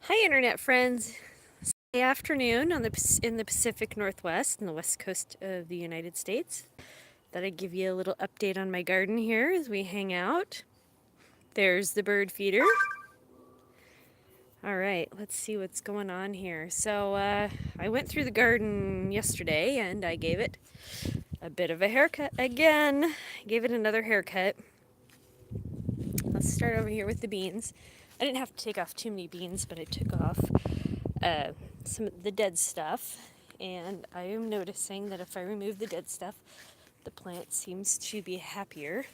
Hi, internet friends. Sunday afternoon in the Pacific Northwest, in the west coast of the United States. Thought I'd give you a little update on my garden here as we hang out. There's the bird feeder. All right, let's see what's going on here. I went through the garden yesterday and I gave it a bit of a haircut again. Gave it another haircut. Let's start over here with the beans. I didn't have to take off too many beans, but I took off uh, some of the dead stuff. And I am noticing that if I remove the dead stuff, the plant seems to be happier.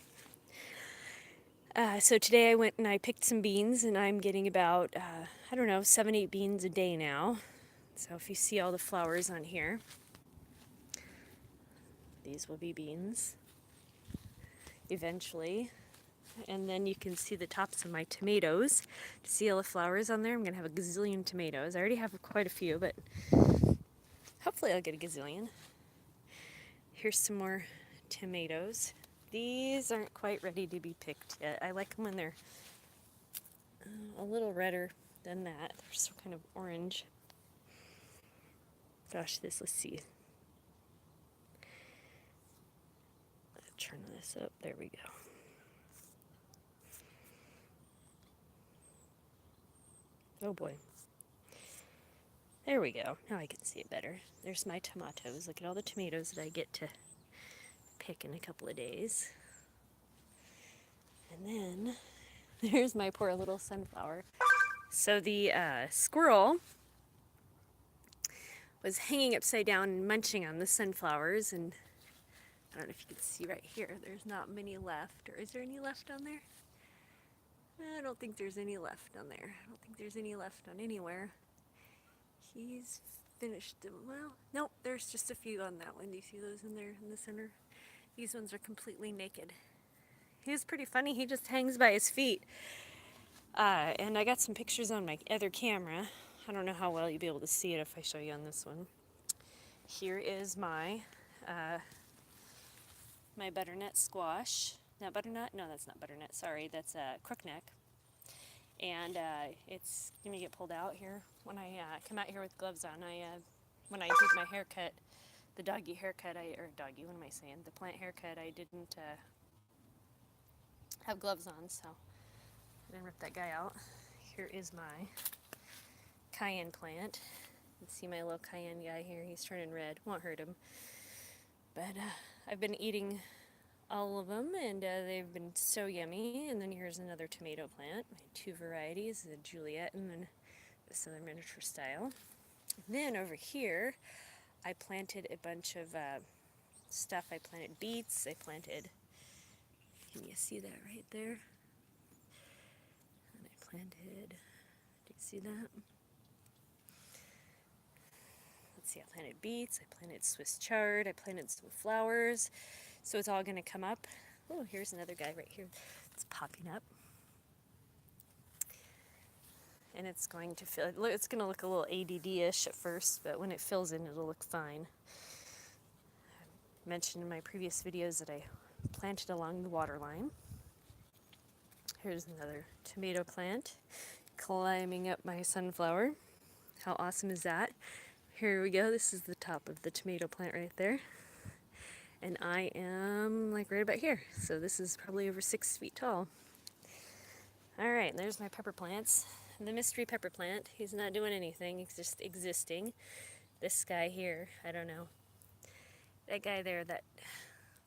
So today I went and I picked some beans, and I'm getting about, I don't know, 7, 8 beans a day now. So if you see all the flowers on here, these will be beans eventually. And then you can see the tops of my tomatoes. See all the flowers on there? I'm going to have a gazillion tomatoes. I already have quite a few, but hopefully I'll get a gazillion. Here's some more tomatoes. These aren't quite ready to be picked yet. I like them when they're a little redder than that. They're so kind of orange. Gosh, let's see. Turn this up. There we go. Oh boy. There we go. Now I can see it better. There's my tomatoes. Look at all the tomatoes that I get to pick in a couple of days. And then there's my poor little sunflower. So the squirrel was hanging upside down and munching on the sunflowers, and I don't know if you can see right here, there's not many left. Or is there any left on there? I don't think there's any left on there. I don't think there's any left on anywhere. He's finished them. Well, nope, there's just a few on that one. Do you see those in there in the center? These ones are completely naked. He was pretty funny. He just hangs by his feet. And I got some pictures on my other camera. I don't know how well you'll be able to see it if I show you on this one. Here is my butternut squash. Not butternut? No, that's not butternut. Sorry, that's crookneck. And it's going to get pulled out here. When I come out here with gloves on, when I did my haircut, the doggy haircut, what am I saying? The plant haircut, I didn't have gloves on, so I didn't rip that guy out. Here is my cayenne plant. You can see my little cayenne guy here. He's turning red. Won't hurt him. But I've been eating all of them, and they've been so yummy. And then here's another tomato plant. My two varieties, the Juliet and then the Southern Miniature Style. And then over here, I planted a bunch of stuff. I planted beets. I planted, can you see that right there? And I planted, do you see that? Let's see, I planted beets, I planted Swiss chard, I planted some flowers. So it's all going to come up. Oh, here's another guy right here. It's popping up. And it's going to fill, it's going to look a little ADD-ish at first, but when it fills in, it'll look fine. I mentioned in my previous videos that I planted along the water line. Here's another tomato plant climbing up my sunflower. How awesome is that? Here we go. This is the top of the tomato plant right there. And I am like right about here. So this is probably over 6 feet tall. All right, there's my pepper plants. The mystery pepper plant, he's not doing anything, he's just existing. This guy here, I don't know. That guy there, that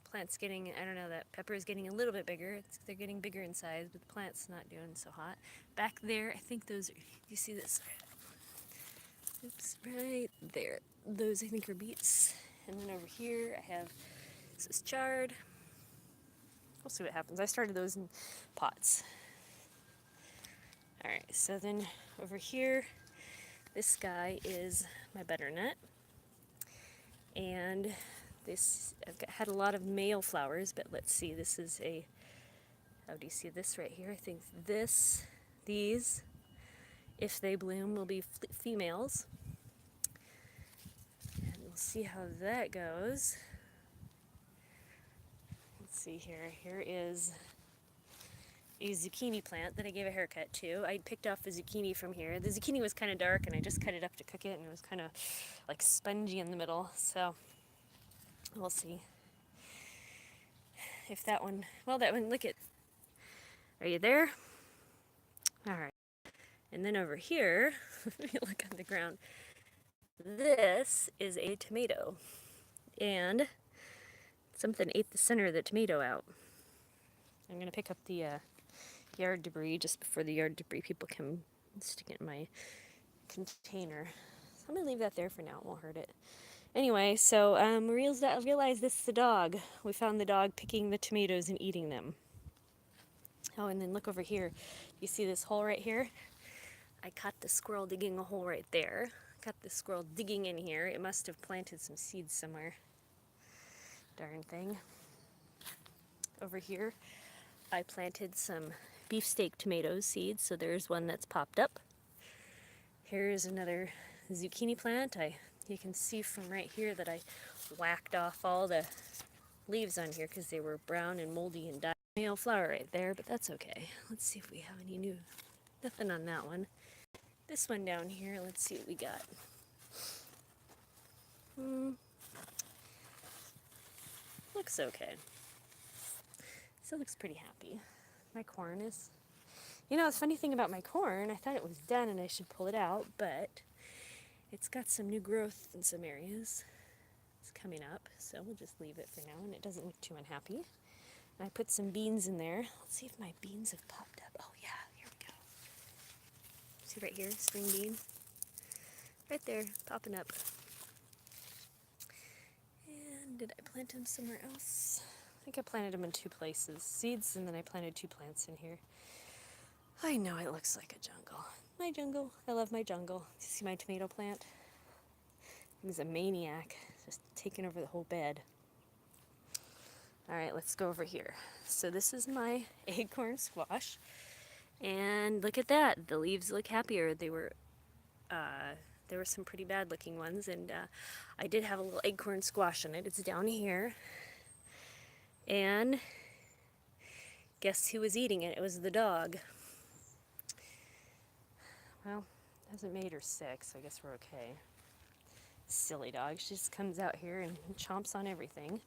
plant's getting, I don't know, that pepper is getting a little bit bigger. They're getting bigger in size, but the plant's not doing so hot. Back there, I think those are, you see this? Oops, right there. Those I think are beets. And then over here I have Swiss chard. We'll see what happens. I started those in pots. Alright, so then over here, this guy is my butternut. And this, had a lot of male flowers, but let's see, this is a, how do you see this right here? I think these, if they bloom, will be females. And we'll see how that goes. Let's see here. Here is a zucchini plant that I gave a haircut to. I picked off a zucchini from here. The zucchini was kind of dark, and I just cut it up to cook it, and it was kind of like spongy in the middle. So we'll see if that one. Well, that one. Look at. Are you there? All right. And then over here, if you look on the ground, this is a tomato, and something ate the center of the tomato out. I'm gonna pick up the yard debris just before the yard debris people come stick it in my container. So I'm gonna leave that there for now. It won't hurt it. Anyway, so realized this is the dog. We found the dog picking the tomatoes and eating them. Oh, and then look over here. You see this hole right here? I caught the squirrel digging a hole right there. Caught the squirrel digging in here. It must have planted some seeds somewhere. Darn thing. Over here, I planted some beefsteak tomatoes seeds, so there's one that's popped up. Here's another zucchini plant. You can see from right here that I whacked off all the leaves on here because they were brown and moldy and died. Male flower right there, but that's okay. Let's see if we have any new. Nothing on that one. This one down here, let's see what we got. Looks okay. Still looks pretty happy. My corn is, the funny thing about my corn, I thought it was done and I should pull it out, but it's got some new growth in some areas. It's coming up, so we'll just leave it for now, and it doesn't look too unhappy. And I put some beans in there. Let's see if my beans have popped up. Oh yeah, here we go. See right here, string bean? Right there, popping up. And did I plant them somewhere else? I think I planted them in two places. Seeds, and then I planted 2 plants in here. I know it looks like a jungle. My jungle. I love my jungle. You see my tomato plant? He's a maniac, just taking over the whole bed. All right, let's go over here. So this is my acorn squash. And look at that. The leaves look happier. There were some pretty bad looking ones, and I did have a little acorn squash in it. It's down here. And guess who was eating it? It was the dog. Well, hasn't made her sick, so I guess we're okay. Silly dog. She just comes out here and chomps on everything.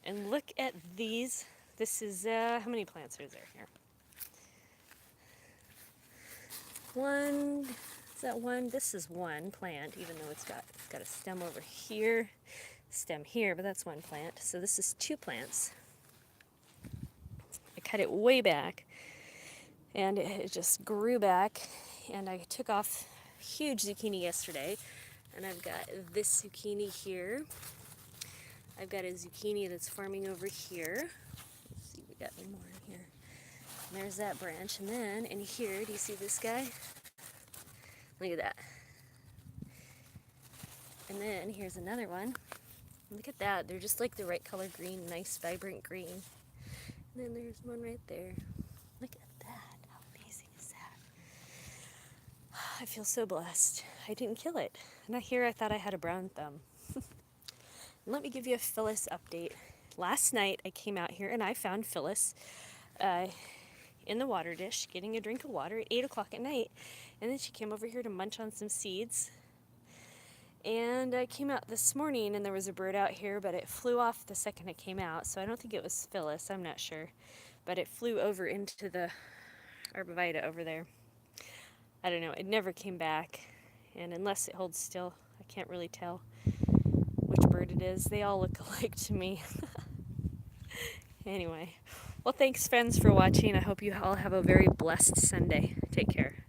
And look at these. This is, how many plants are there here? One, is that one? This is one plant, even though it's got a stem over here, stem here, but that's one plant. So this is 2 plants. I cut it way back, and it just grew back, and I took off huge zucchini yesterday, and I've got this zucchini here. I've got a zucchini that's forming over here. Let's see if we got any more in here. And there's that branch, and then in here, do you see this guy? Look at that. And then here's another one. Look at that. They're just like the right color green, nice vibrant green. And then there's one right there. Look at that. How amazing is that? I feel so blessed. I didn't kill it. And here I thought I had a brown thumb. Let me give you a Phyllis update. Last night I came out here and I found Phyllis in the water dish getting a drink of water at 8 o'clock at night. And then she came over here to munch on some seeds. And I came out this morning and there was a bird out here, but it flew off the second it came out. So I don't think it was Phyllis, I'm not sure. But it flew over into the arborvitae over there. I don't know, it never came back. And unless it holds still, I can't really tell which bird it is. They all look alike to me. Anyway, well, thanks friends for watching. I hope you all have a very blessed Sunday. Take care.